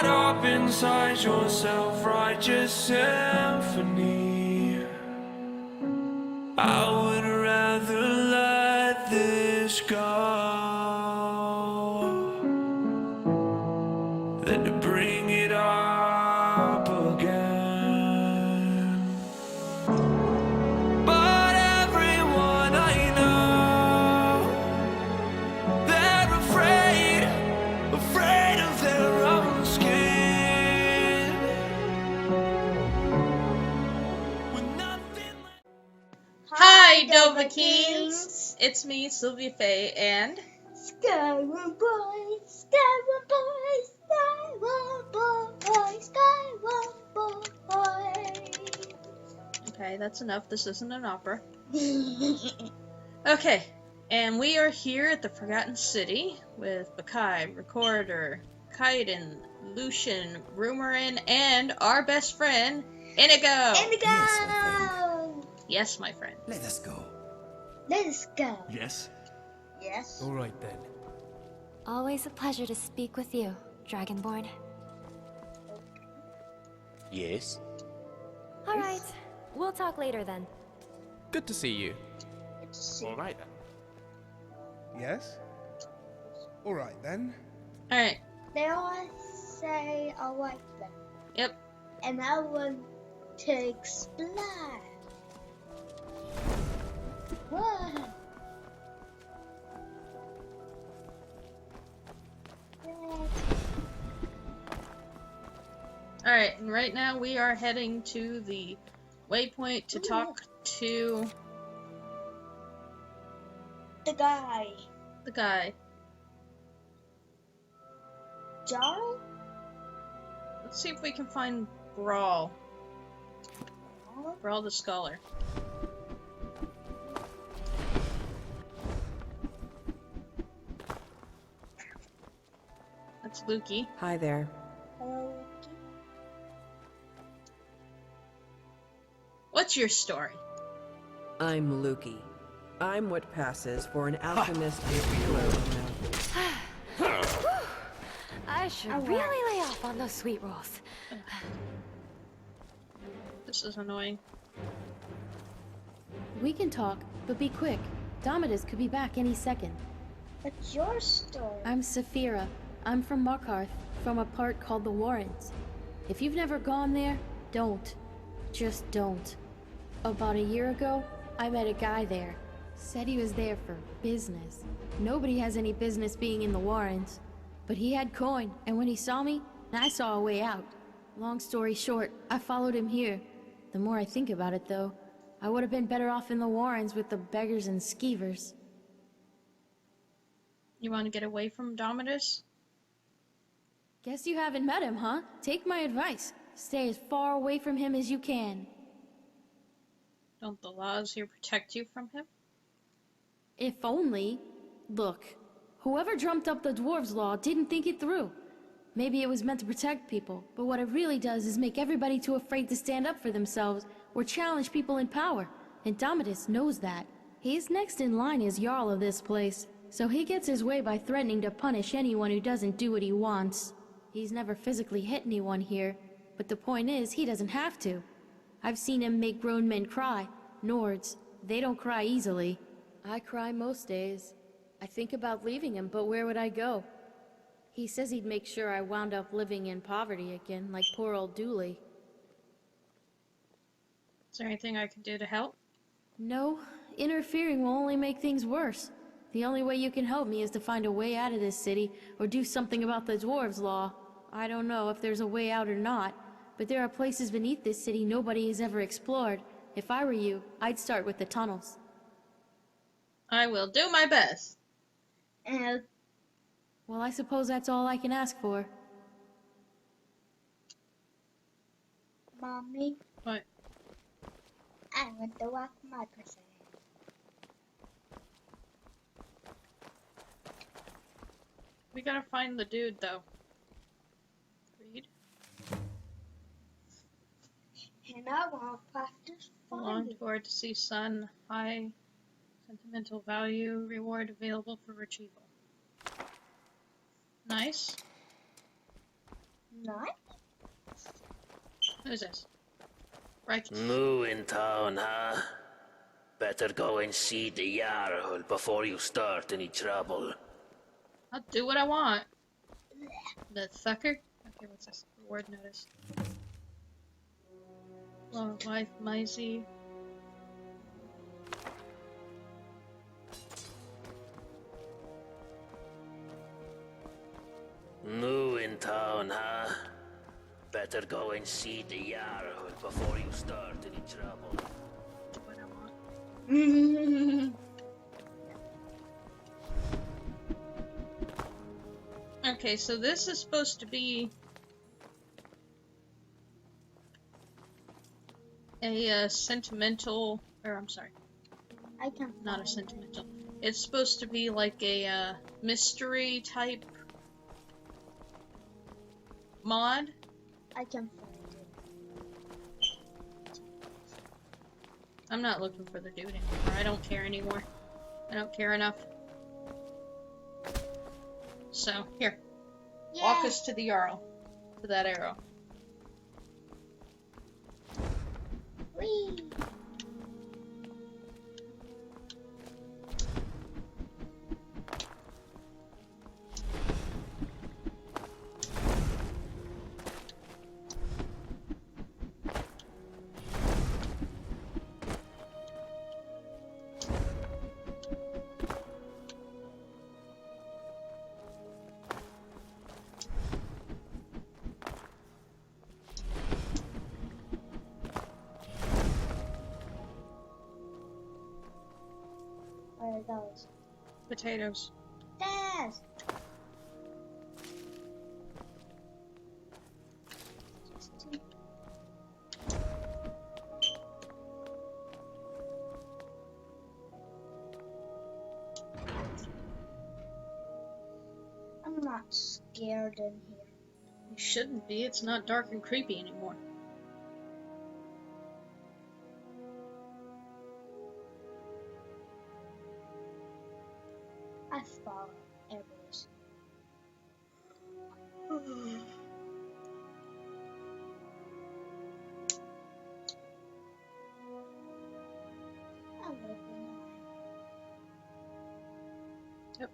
caught up inside your self-righteous symphony. I would rather let this go than to bring it up again. But everyone I know, they're afraid of their own skin. With nothing left. Hi, Dovahkiins! It's me, Sylvia Faye, and Skyrim boys, Skyrim boys, Skyrim boys, Skyrim boys. okay, that's enough. This isn't an opera. Okay, and we are here at the Forgotten City with Bakai, Recorder, Kaiden, Lucian, Rumorin, and our best friend, Inigo! Indigo! Yes, my friend. Let us go. Let us go. Yes? Yes. All right then. Always a pleasure to speak with you, Dragonborn. Yes? All right, we'll talk later then. Good to see you. It's All right then. Yes? Alright then. Alright, They always say I like them. yep. And I want to explain. Whoa. Alright, and right now we are heading to the waypoint to talk to The guy. the guy. Jarl? Let's see if we can find Brawl. Brawl the Scholar. That's Lukey. Hi there. Hello. What's your story? I'm Lukey. I'm what passes for an alchemist with I should All right. really lay off on those sweet rolls. This is annoying. We can talk, but be quick. Domitus could be back any second. What's your story? I'm Saphira. I'm from Markarth, from a part called the Warrens. If you've never gone there, don't. Just don't. About a year ago, I met a guy there. Said he was there for business. Nobody has any business being in the Warrens. But he had coin, and when he saw me, I saw a way out. Long story short, I followed him here. The more I think about it, though, I would have been better off in the Warrens with the beggars and skeevers. You want to get away from Domitus? Guess you haven't met him, huh? Take my advice. Stay as far away from him as you can. Don't the laws here protect you from him? If only. Look, whoever dreamt up the Dwarves' Law didn't think it through. Maybe it was meant to protect people, but what it really does is make everybody too afraid to stand up for themselves or challenge people in power, and Domitus knows that. He's next in line as Jarl of this place, so he gets his way by threatening to punish anyone who doesn't do what he wants. He's never physically hit anyone here, but the point is, he doesn't have to. I've seen him make grown men cry. Nords, they don't cry easily. I cry most days. I think about leaving him, but where would I go? He says he'd make sure I wound up living in poverty again, like poor old Dooley. Is there anything I can do to help? No, interfering will only make things worse. The only way you can help me is to find a way out of this city, or do something about the Dwarves' Law. I don't know if there's a way out or not, but there are places beneath this city nobody has ever explored. If I were you, I'd start with the tunnels. I will do my best. Well, I suppose that's all I can ask for. Mommy, What? I want to walk my person. We gotta find the dude, though. Read. And I want to practice Long finding. toward to see sun. High sentimental value. Reward available for retrieval. Nice. Not? Who's this? Right. New in town, huh? Better go and see the Jarl before you start any trouble. I'll do what I want. The fucker. Okay, what's this? Reward notice. Long life, Maisie. New in town, huh? Better go and see the Jarl before you start any trouble. Do what I want. Okay, so this is supposed to be a sentimental, or I'm sorry, I can not a sentimental. It's supposed to be like a mystery type mod. I can find it. I'm not looking for the dude anymore. I don't care anymore. I don't care enough. So, here. Walk Yeah. us to the Jarl. To that arrow. Whee! What are those? Potatoes. Yes! I'm not scared in here. You shouldn't be. It's not dark and creepy anymore. I follow arrows. I live in Yep.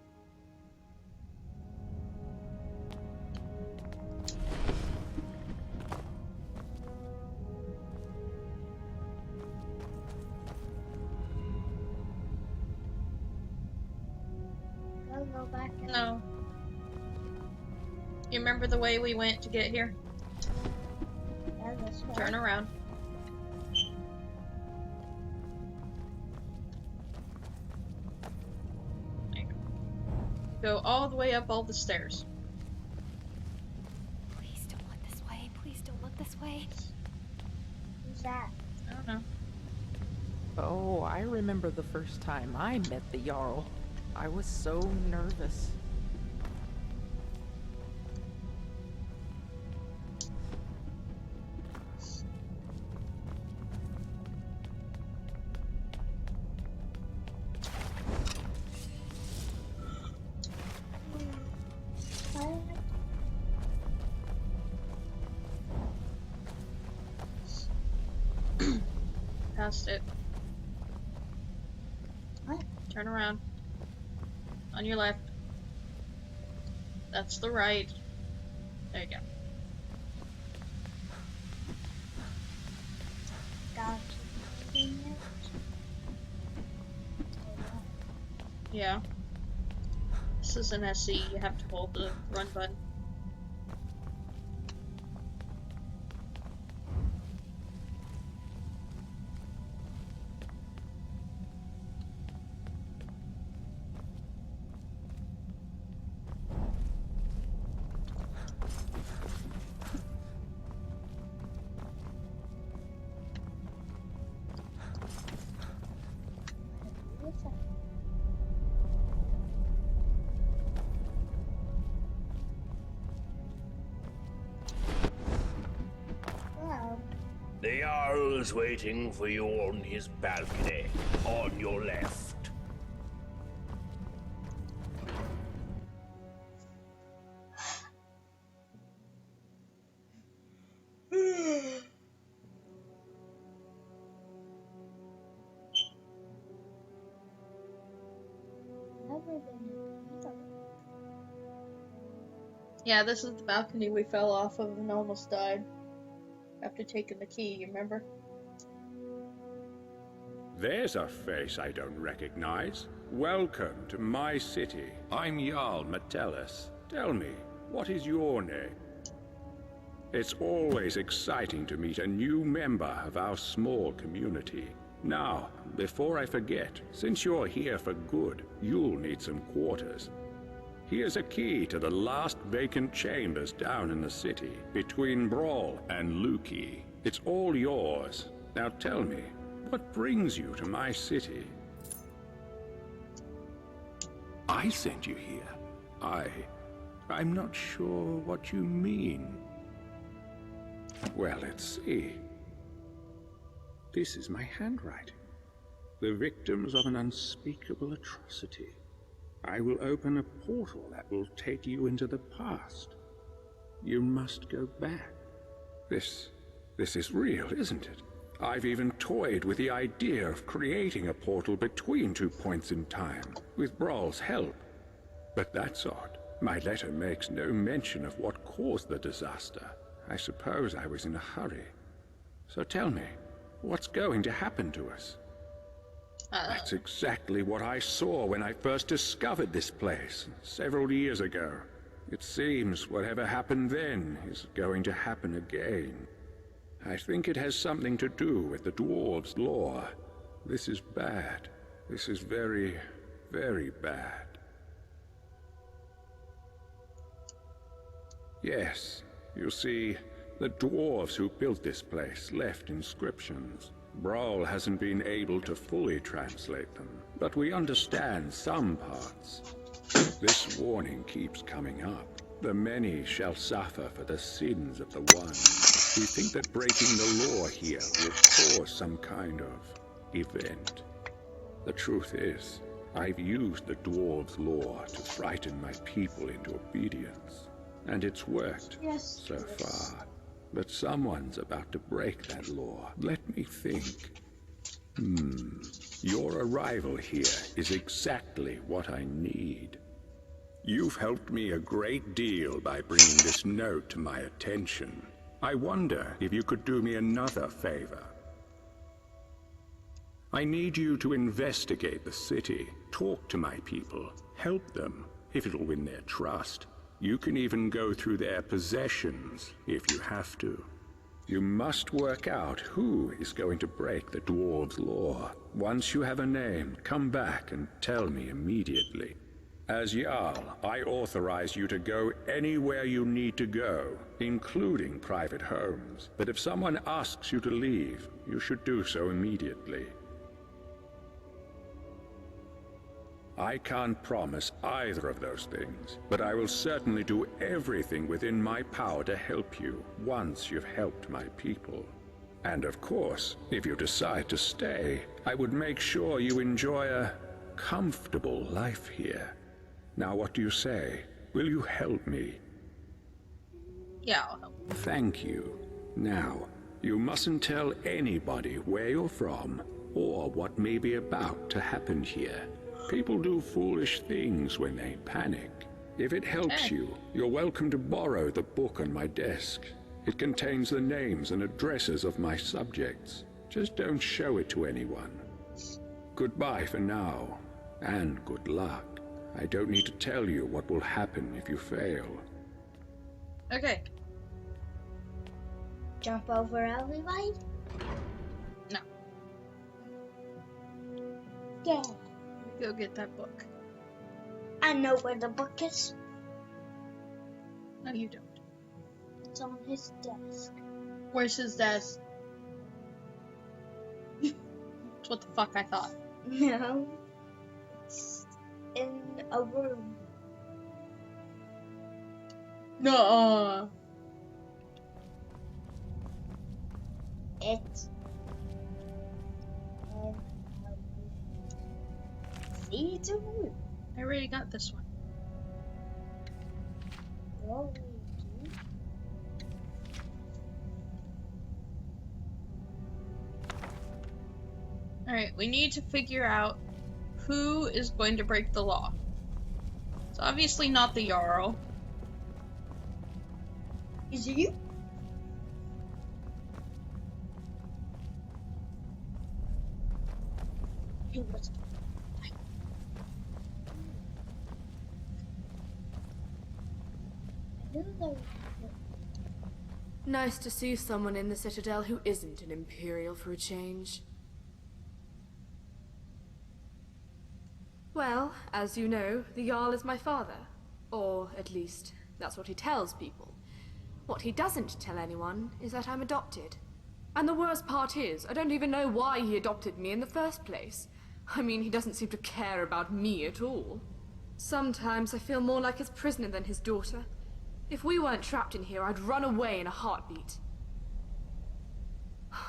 I'll go back and No. You remember the way we went to get here? yeah, this way. Turn around. There you go. Go all the way up all the stairs. Please don't look this way. Please don't look this way. Who's that? I don't know. Oh, I remember the first time I met the Jarl. I was so nervous. Past it. What? Turn around. On your left. That's the right. There you go. Got you. Yeah. This is an SE. You have to hold the run button. What's that? Hello. The Jarl's waiting for you on his balcony, on your left. Yeah, this is the balcony we fell off of and almost died. After taking the key, you remember? There's a face I don't recognize. Welcome to my city. I'm Jarl Metellus. Tell me, what is your name? It's always exciting to meet a new member of our small community. Now, before I forget, since you're here for good, you'll need some quarters. Here's a key to the last vacant chambers down in the city, between Brawl and Lukey. It's all yours. Now tell me, what brings you to my city? I sent you here. I'm not sure what you mean. Well, let's see. This is my handwriting. The victims of an unspeakable atrocity. I will open a portal that will take you into the past. You must go back. This is real, isn't it? I've even toyed with the idea of creating a portal between 2 points in time, with Brawl's help. But that's odd. My letter makes no mention of what caused the disaster. I suppose I was in a hurry. So tell me, what's going to happen to us? That's exactly what I saw when I first discovered this place, several years ago. It seems whatever happened then is going to happen again. I think it has something to do with the dwarves' law. This is bad. This is very, very bad. Yes, you see, the dwarves who built this place left inscriptions. Brawl hasn't been able to fully translate them, but we understand some parts. This warning keeps coming up. The many shall suffer for the sins of the one. We think that breaking the law here will cause some kind of event. The truth is, I've used the dwarves' law to frighten my people into obedience, and it's worked so far. But someone's about to break that law. Let me think. Your arrival here is exactly what I need. You've helped me a great deal by bringing this note to my attention. I wonder if you could do me another favor. I need you to investigate the city, talk to my people, help them, if it'll win their trust. You can even go through their possessions, if you have to. You must work out who is going to break the dwarves' law. Once you have a name, come back and tell me immediately. As Jarl, I authorize you to go anywhere you need to go, including private homes. But if someone asks you to leave, you should do so immediately. I can't promise either of those things, but I will certainly do everything within my power to help you once you've helped my people. And of course, if you decide to stay, I would make sure you enjoy a comfortable life here. Now, what do you say? Will you help me? Yeah, I'll help. Thank you. Now, you mustn't tell anybody where you're from or what may be about to happen here. People do foolish things when they panic. If it helps you, you're welcome to borrow the book on my desk. It contains the names and addresses of my subjects. Just don't show it to anyone. Goodbye for now, and good luck. I don't need to tell you what will happen if you fail. Okay. Jump over everybody? No. Yeah. Go get that book. I know where the book is. No, you don't. It's on his desk. Where's his desk? That's what the fuck I thought. No. It's in a room. No. It's see, it's a room. I already got this one. Well, Alright, we need to figure out who is going to break the law. obviously not the Jarl. Is it you? You must. I knew there was. Nice to see someone in the Citadel who isn't an Imperial for a change. Well, as you know, the Jarl is my father. Or, at least, that's what he tells people. What he doesn't tell anyone is that I'm adopted. And the worst part is, I don't even know why he adopted me in the first place. I mean, he doesn't seem to care about me at all. Sometimes I feel more like his prisoner than his daughter. If we weren't trapped in here, I'd run away in a heartbeat.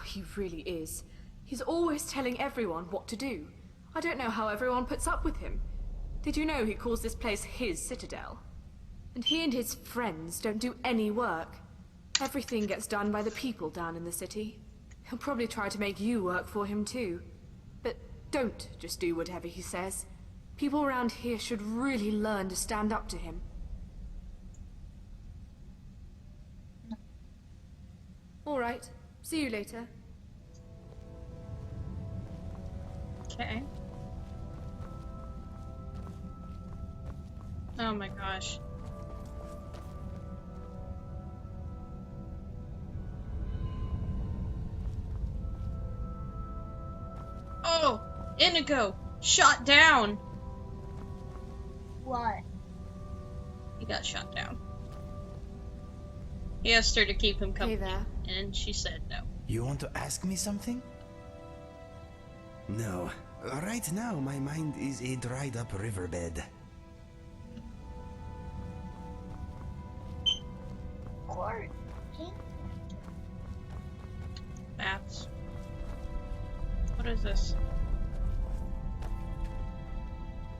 He really is. He's always telling everyone what to do. I don't know how everyone puts up with him. Did you know he calls this place his citadel? And he and his friends don't do any work. Everything gets done by the people down in the city. He'll probably try to make you work for him too. But don't just do whatever he says. People around here should really learn to stand up to him. Alright, see you later. Okay. Oh my gosh. Oh! Inigo! Shot down! What? He got shot down. He asked her to keep him company, there. and she said no. You want to ask me something? No. Right now, my mind is a dried up riverbed. Court. Bats. What is this?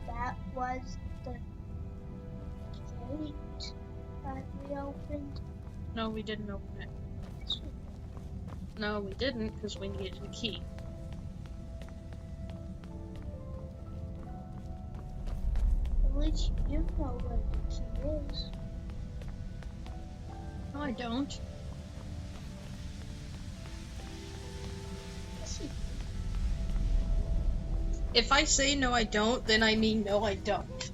That was the gate that we opened. No, we didn't open it. Yes, we No, we didn't, because we needed a key. At least you know where the key is. No, I don't. Yes, you do. If I say no, I don't, then I mean no, I don't.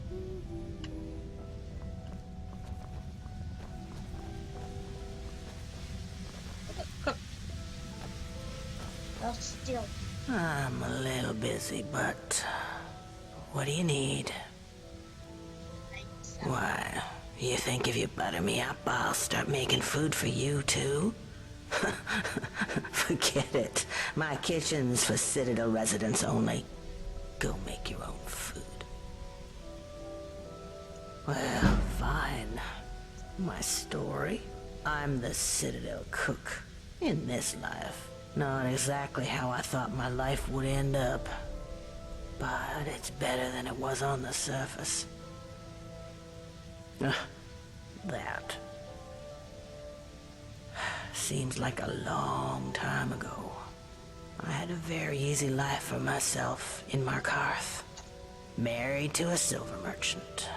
Well, still. I'm a little busy, but what do you need? Why, you think if you butter me up, I'll start making food for you too? Forget it. My kitchen's for Citadel residents only. Go make your own food. Well, fine. My story? I'm the Citadel cook. In this life. Not exactly how I thought my life would end up. But it's better than it was on the surface. That. Seems like a long time ago. I had a very easy life for myself in Markarth. Married to a silver merchant.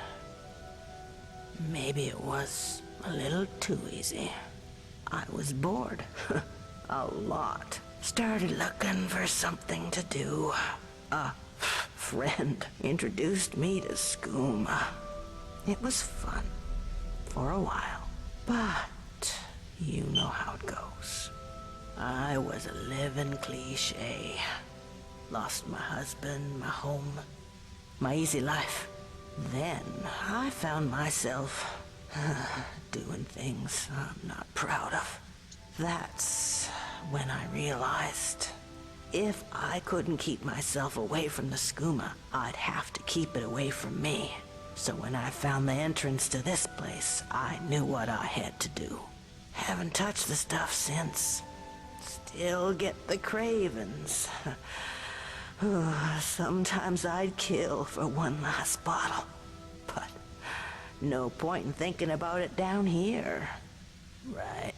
Maybe it was a little too easy. I was bored. A lot. Started looking for something to do. A friend introduced me to skooma. It was fun. For a while. But you know how it goes. I was a living cliche. Lost my husband, my home, my easy life. Then I found myself doing things I'm not proud of. That's when I realized if I couldn't keep myself away from the skooma, I'd have to keep it away from me. So when I found the entrance to this place, I knew what I had to do. Haven't touched the stuff since. Still get the cravings. Sometimes I'd kill for one last bottle. But no point in thinking about it down here. Right.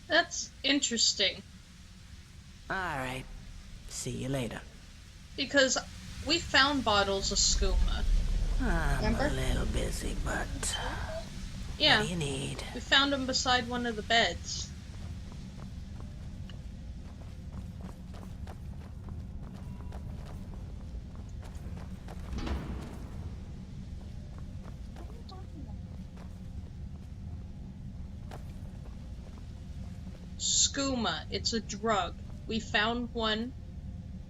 That's interesting. All right. See you later. Because we found bottles of skooma. I'm Remember? a little busy, but Yeah. what do you need? We found them beside one of the beds. Skooma, it's a drug. We found one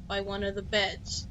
by one of the beds.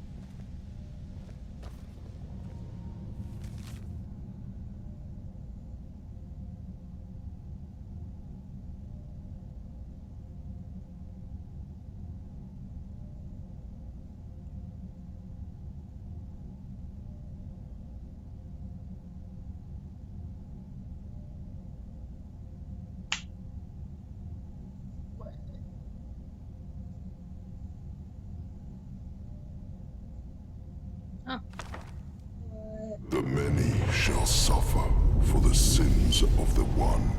The many shall suffer for the sins of the one.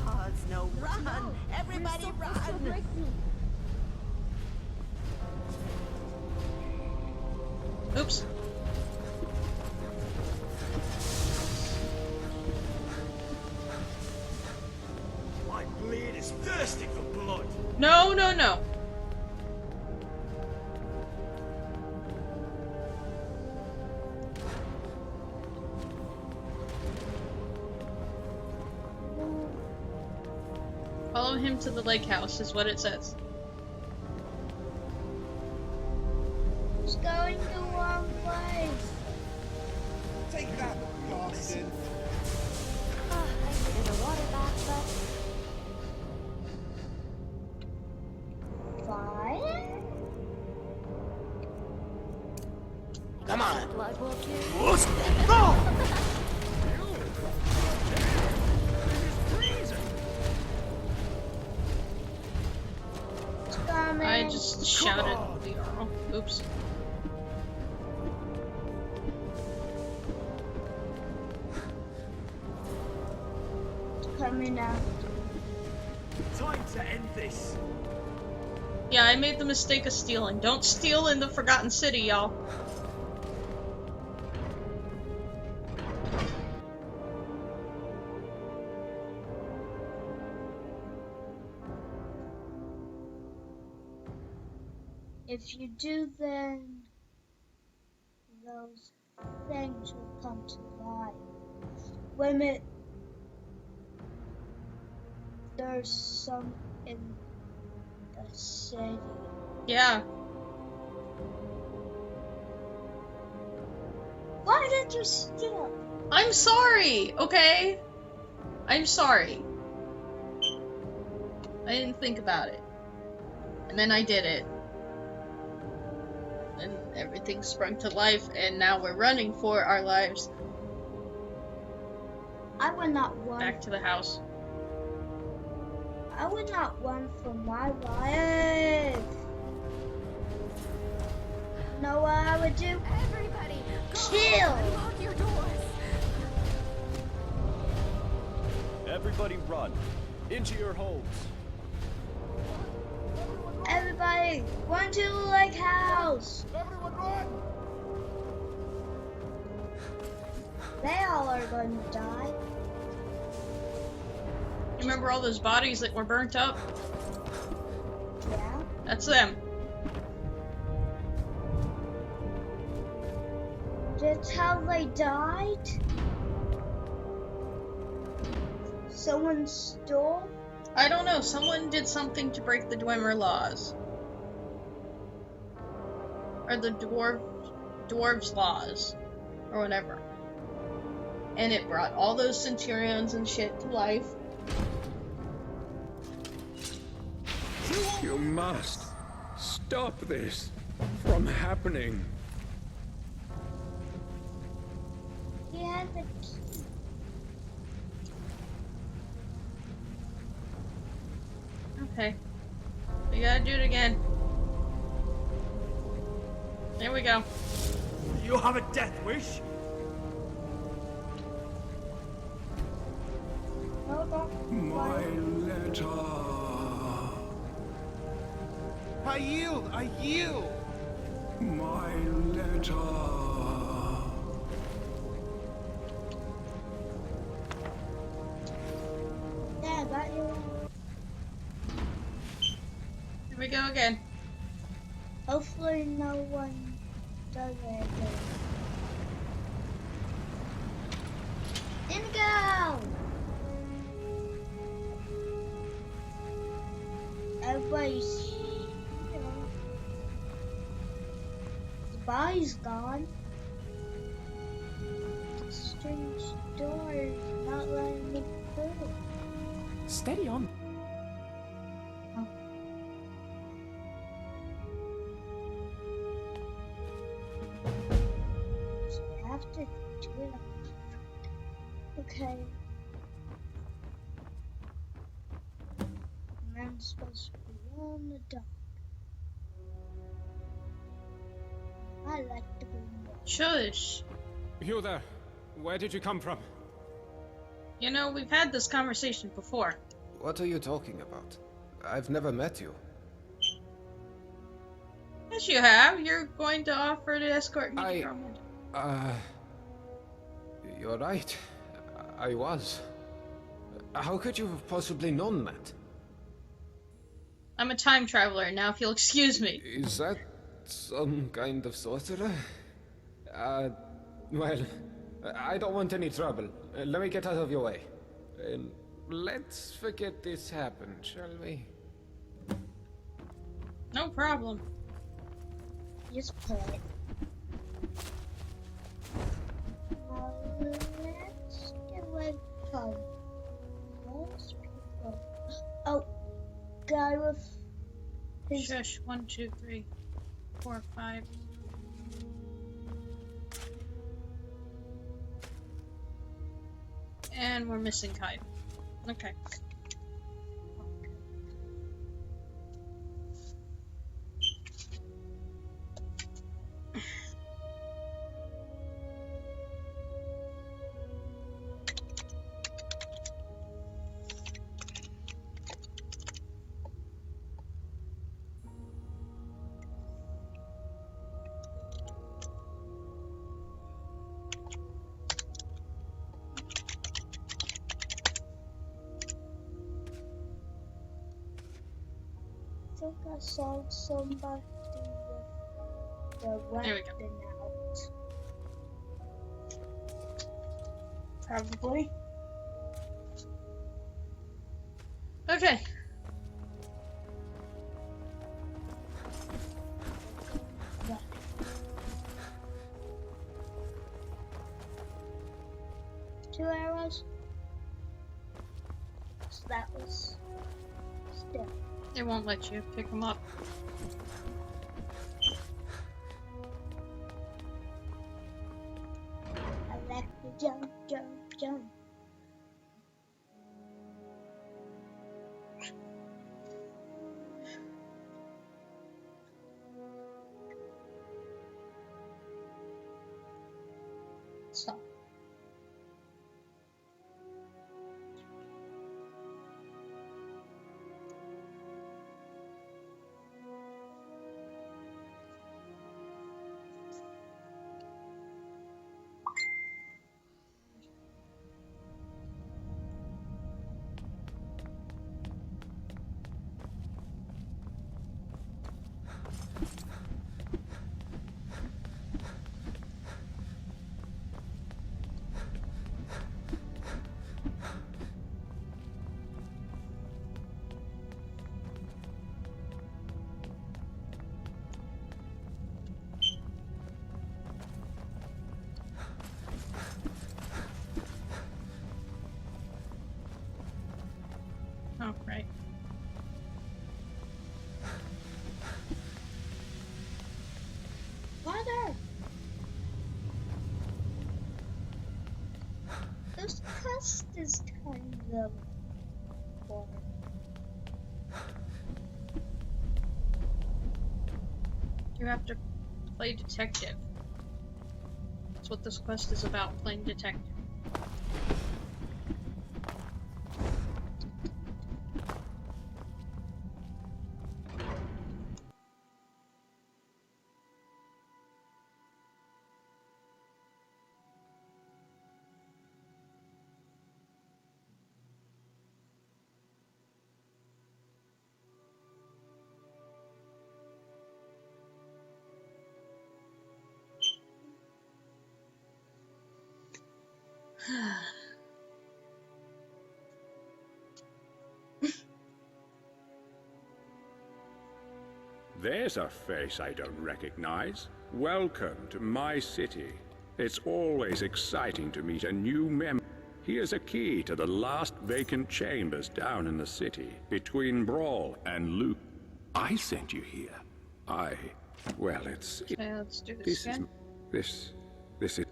Oh, it's no run! Everybody run! Oops. My blade is thirsty for blood. No, no, no. Follow him to the lake house is what it says. It's going the wrong way. Take that, bastard. I needed a water bath, but Fire? Come on. blood will do. It's coming. I just shouted at the Jarl. Oops. It's coming out. Time to end this. Yeah, I made the mistake of stealing. Don't steal in the Forgotten City, y'all. If you do, then those things will come to life. Women, there's some in the city. Yeah. Why did you steal? I'm sorry, okay? I'm sorry. I didn't think about it. And then I did it. And everything sprung to life, and now we're running for our lives. I would not run. Back to the house. I would not run for my life. Know what I would do? Everybody, Kill. lock your doors. Everybody run. Into your homes. Everybody, run to the lake house. Everyone run! They all are going to die. You remember all those bodies that were burnt up? Yeah. That's them. That's how they died? Someone stole? I don't know, someone did something to break the Dwemer laws. Or the dwarves' laws. Or whatever. And it brought all those centurions and shit to life. You must stop this from happening. He had the key. Okay. We gotta do it again. There we go. You have a death wish? No, don't. My letter. I yield! I yield! My letter. Yeah, I got you. Here we go again. Hopefully no one does it again. Indigo! Everybody's here. The body's gone. The strange door is not letting me through. Steady on. So I have to do it. Okay. And I'm supposed to be on the dark. I like to be more. Shush. You there. Where did you come from? You know, we've had this conversation before. What are you talking about? I've never met you. Yes, you have. You're going to offer to escort me to Drummond. You're right. I was. How could you have possibly known that? I'm a time traveler. Now, if you'll excuse me. Is that some kind of sorcerer? Well, I don't want any trouble. Let me get out of your way. Let's forget this happened, shall we? No problem. Just play it. Now let's get away from most people. Oh, guy with his... Shush. 1, 2, 3, 4, 5. And we're missing Kite. Okay. I think I saw somebody with the weapon out. Probably. Okay. Yeah. Two arrows. So that was still. It won't let you pick them up. I like to jump, jump, jump. Stop. Oh, right. Mother! This quest is kind of boring. You have to play detective. That's what this quest is about, playing detective. There's a face I don't recognize. Welcome to my city. It's always exciting to meet a new member. Here's a key to the last vacant chambers down in the city, between Brawl and Luke. I sent you here. Well, it's... Okay, let's do this again. This is...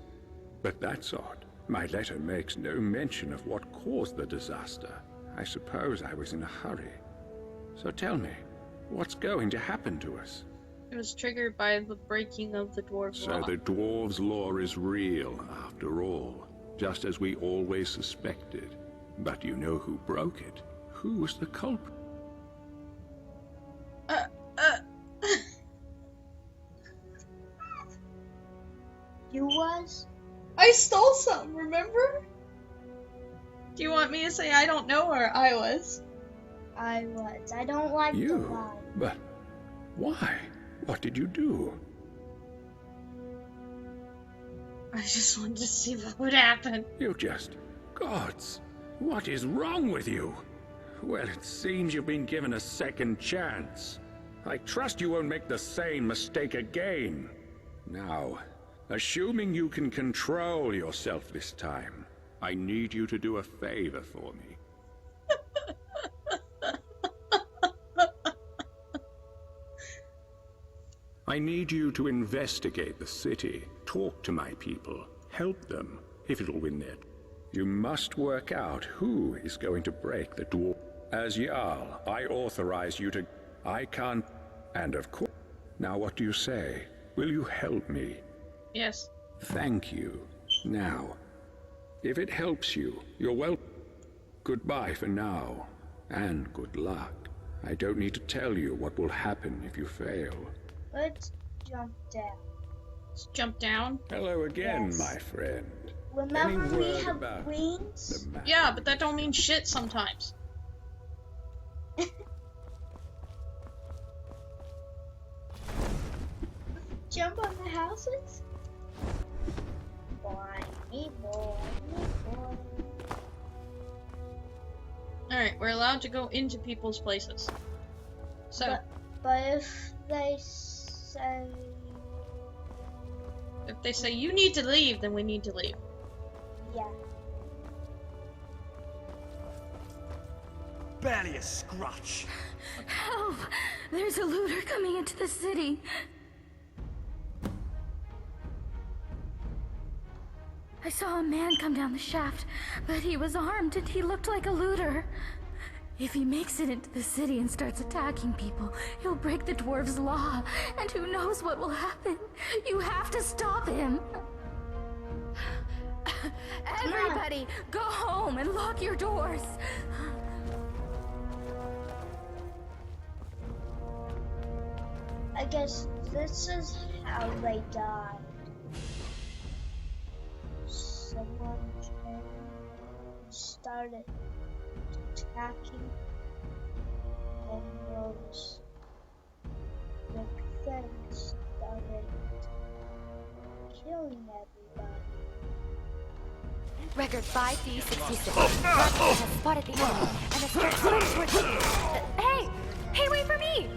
But that's odd. My letter makes no mention of what caused the disaster. I suppose I was in a hurry. So tell me, what's going to happen to us? It was triggered by the breaking of the dwarves' law. So the dwarves' law is real, after all, just as we always suspected. But you know who broke it? Who was the culprit? You was? I stole some, remember? Do you want me to say I don't know or I was? I was. I don't like to You? lie. But why? What did you do? I just wanted to see what would happen. You just... Gods! What is wrong with you? Well, it seems you've been given a second chance. I trust you won't make the same mistake again. Now, assuming you can control yourself this time, I need you to do a favor for me. I need you to investigate the city, talk to my people, help them, if it'll win their... You must work out who is going to break the dwarf. As Jarl, I authorize you to... I can't... And of course... Now what do you say? Will you help me? Yes. Thank you. Now, if it helps you, you're welcome. Goodbye for now, and good luck. I don't need to tell you what will happen if you fail. Let's jump down. Let's jump down? Hello again, Yes. my friend. Remember Any we word have about wings? the map? Yeah, but that don't mean shit sometimes. Jump on the houses? Boy, me boy, me boy. Alright, we're allowed to go into people's places. So, But if they say... if they say you need to leave, then we need to leave. Yeah. Barely a scratch. Help! There's a looter coming into the city. I saw a man come down the shaft, but he was armed and he looked like a looter. If he makes it into the city and starts attacking people, he'll break the dwarves' law, and who knows what will happen. You have to stop him. Everybody, go home and lock your doors. I guess this is how they died. Someone came and started attacking, and those big things started killing everybody. Record 5D66. Rocket has spotted the enemy and has started flying towards you. Hey! Hey, wait for me!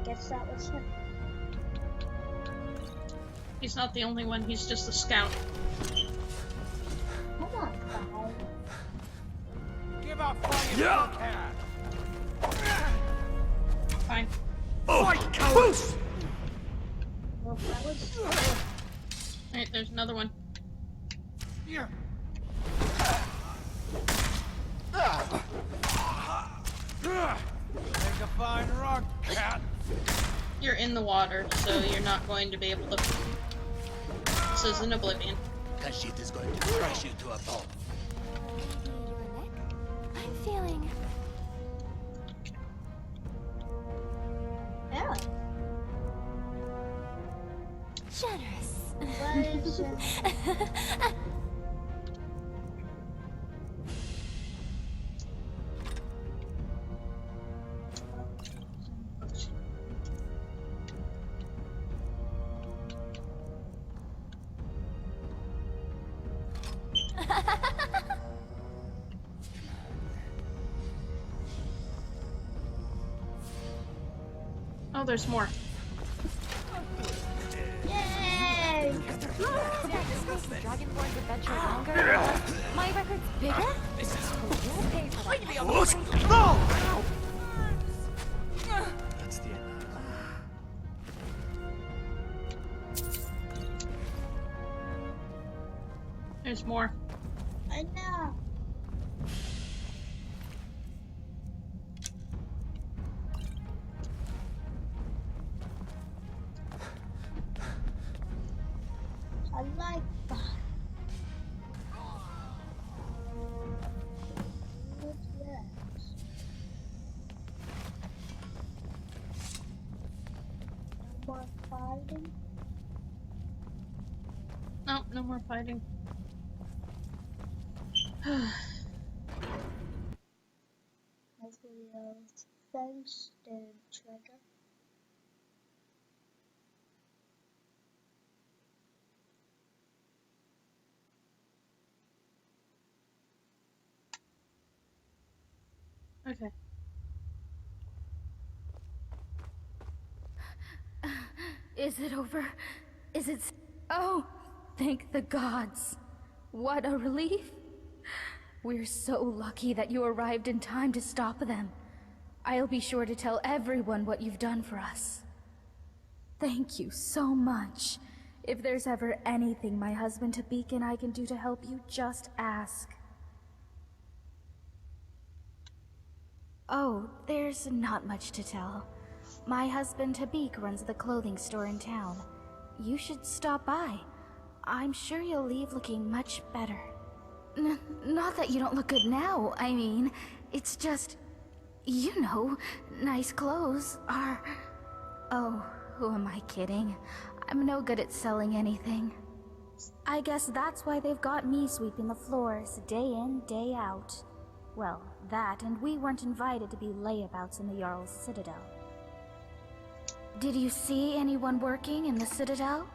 Guess that was him. He's not the only one, he's just a scout. Come on, guys. Give up fire, yeah. Fine. Fight, cowards! Well, that was... Alright, there's another one. Yeah. Make a fine rock, cat. You're in the water, so you're not going to be able to... This is an Oblivion. That shit is going to crush you to a pulp. I'm feeling... Yeah. generous. What is it? Oh, there's more. Yay! Dragonborn's adventure longer. My record's bigger? We'll pay for that. That's the end. There's more. I know. I like that. What's this? No more fighting? No, no more fighting. As we fenced and trigger. Okay. Is it over? Is it... Oh, thank the gods. What a relief. We're so lucky that you arrived in time to stop them. I'll be sure to tell everyone what you've done for us. Thank you so much. If there's ever anything my husband Tabik and I can do to help you, just ask. Oh, there's not much to tell. My husband Tabik runs the clothing store in town. You should stop by. I'm sure you'll leave looking much better. Not that you don't look good now, I mean, it's just, you know, nice clothes are... Oh, who am I kidding? I'm no good at selling anything. I guess that's why they've got me sweeping the floors day in, day out. Well, that, and we weren't invited to be layabouts in the Jarl's Citadel. Did you see anyone working in the Citadel?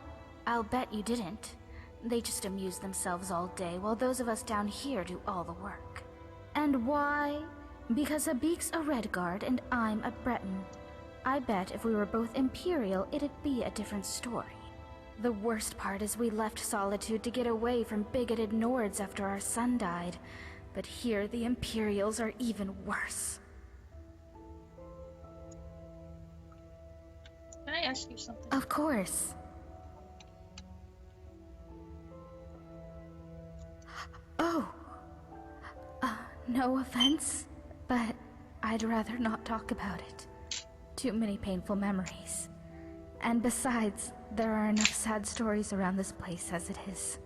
I'll bet you didn't. They just amuse themselves all day, while those of us down here do all the work. And why? Because Habik's a Redguard and I'm a Breton. I bet if we were both Imperial, it'd be a different story. The worst part is we left Solitude to get away from bigoted Nords after our son died. But here the Imperials are even worse. Can I ask you something? Of course. Oh. No offense, but I'd rather not talk about it. Too many painful memories. And besides, there are enough sad stories around this place as it is.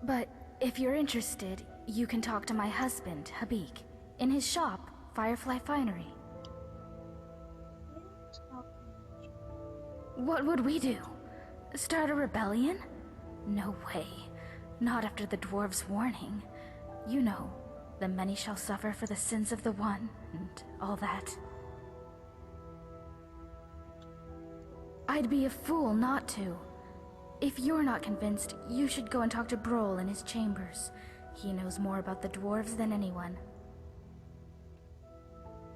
But if you're interested, you can talk to my husband, Habik, in his shop, Firefly Finery. What would we do? Start a rebellion? No way. Not after the dwarves' warning. You know, the many shall suffer for the sins of the one, and all that. I'd be a fool not to. If you're not convinced, you should go and talk to Brol in his chambers. He knows more about the dwarves than anyone.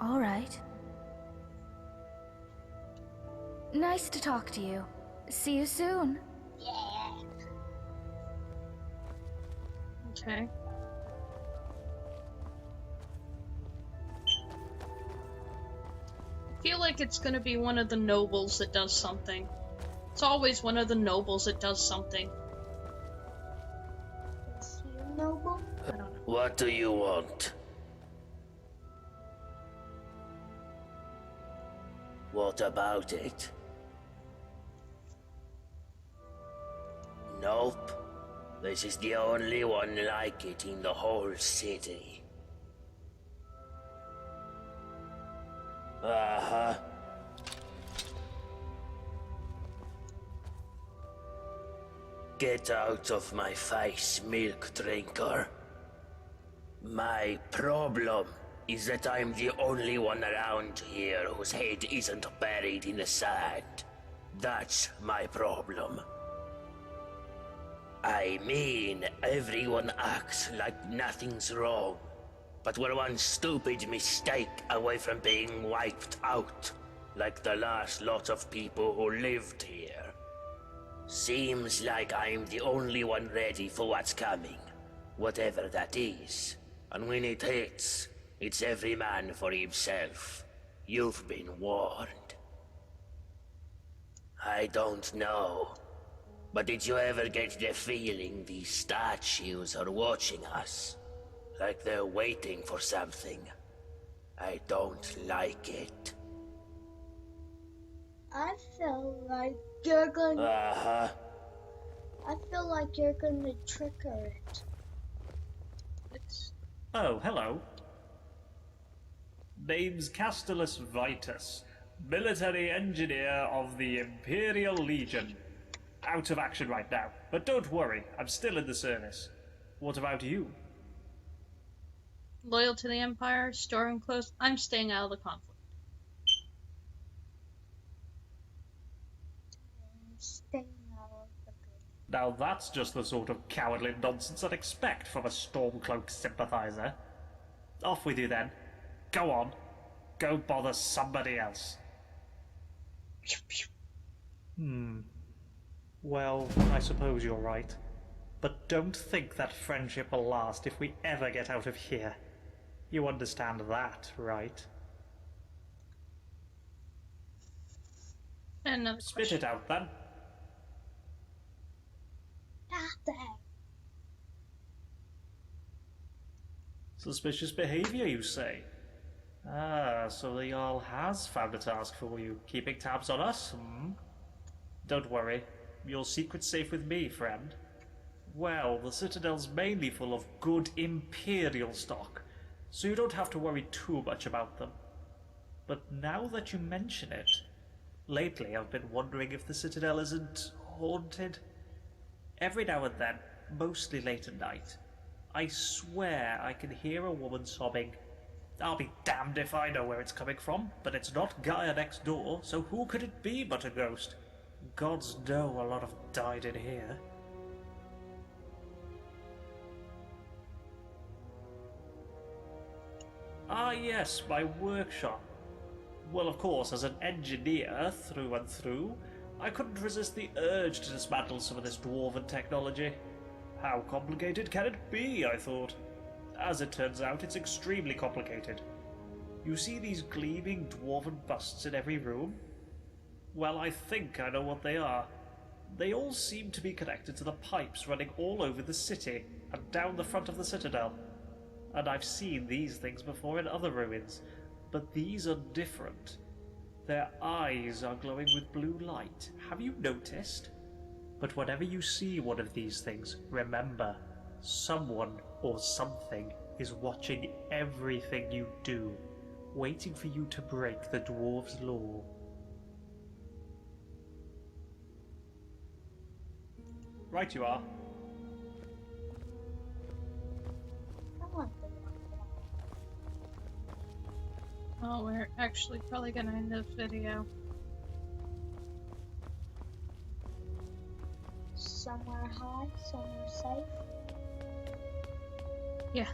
All right. Nice to talk to you. See you soon. Yeah. Okay. I feel like it's gonna be one of the nobles that does something. It's always one of the nobles that does something. Is he a noble? I don't know. What do you want? What about it? Nope. This is the only one like it in the whole city. Uh-huh. Get out of my face, milk drinker. My problem is that I'm the only one around here whose head isn't buried in the sand. That's my problem. I mean, everyone acts like nothing's wrong, but we're one stupid mistake away from being wiped out. like the last lot of people who lived here. Seems like I'm the only one ready for what's coming, whatever that is. And when it hits, it's every man for himself. You've been warned. I don't know, but did you ever get the feeling these statues are watching us? Like they're waiting for something? I don't like it. I feel like you're gonna... Uh-huh. I feel like you're gonna trigger it. Oh, hello. Name's Castellus Vitus, military engineer of the Imperial Legion. Out of action right now, but don't worry, I'm still in the service. What about you? Loyal to the Empire, storing close. I'm staying out of the conflict. Now that's just the sort of cowardly nonsense I'd expect from a Stormcloak sympathizer. Off with you then. Go on. Go bother somebody else. Well, I suppose you're right. But don't think that friendship will last if we ever get out of here. You understand that, right? Another Spit it out then. Suspicious behavior, you say? Ah, so the Jarl has found a task for you, keeping tabs on us, Don't worry, your secret's safe with me, friend. Well, the Citadel's mainly full of good Imperial stock, so you don't have to worry too much about them. But now that you mention it, lately I've been wondering if the Citadel isn't haunted. Every now and then, mostly late at night, I swear I can hear a woman sobbing. I'll be damned if I know where it's coming from, but it's not Gaia next door, so who could it be but a ghost? Gods know a lot have died in here. Ah yes, my workshop. Well, of course, as an engineer through and through, I couldn't resist the urge to dismantle some of this dwarven technology. How complicated can it be, I thought. As it turns out, it's extremely complicated. You see these gleaming dwarven busts in every room? Well, I think I know what they are. They all seem to be connected to the pipes running all over the city and down the front of the citadel. And I've seen these things before in other ruins, but these are different. Their eyes are glowing with blue light. Have you noticed? But whenever you see one of these things, remember, someone or something is watching everything you do, waiting for you to break the dwarves' law. Right you are. Oh, we're actually probably gonna end this video. Somewhere high, somewhere safe. Yeah.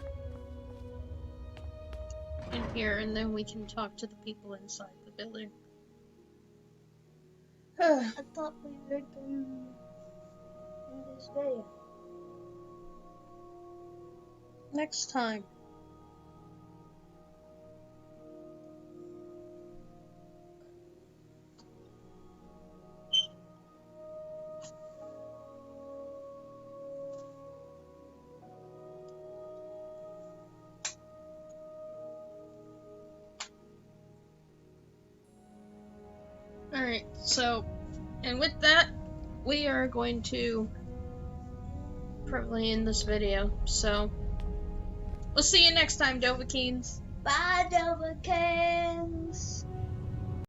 In here, and then we can talk to the people inside the building. I thought we were done in this video. Next time. Alright, so, and with that, we are going to probably end this video, so we'll see you next time, Dovahkiins. Bye, Dovahkiins!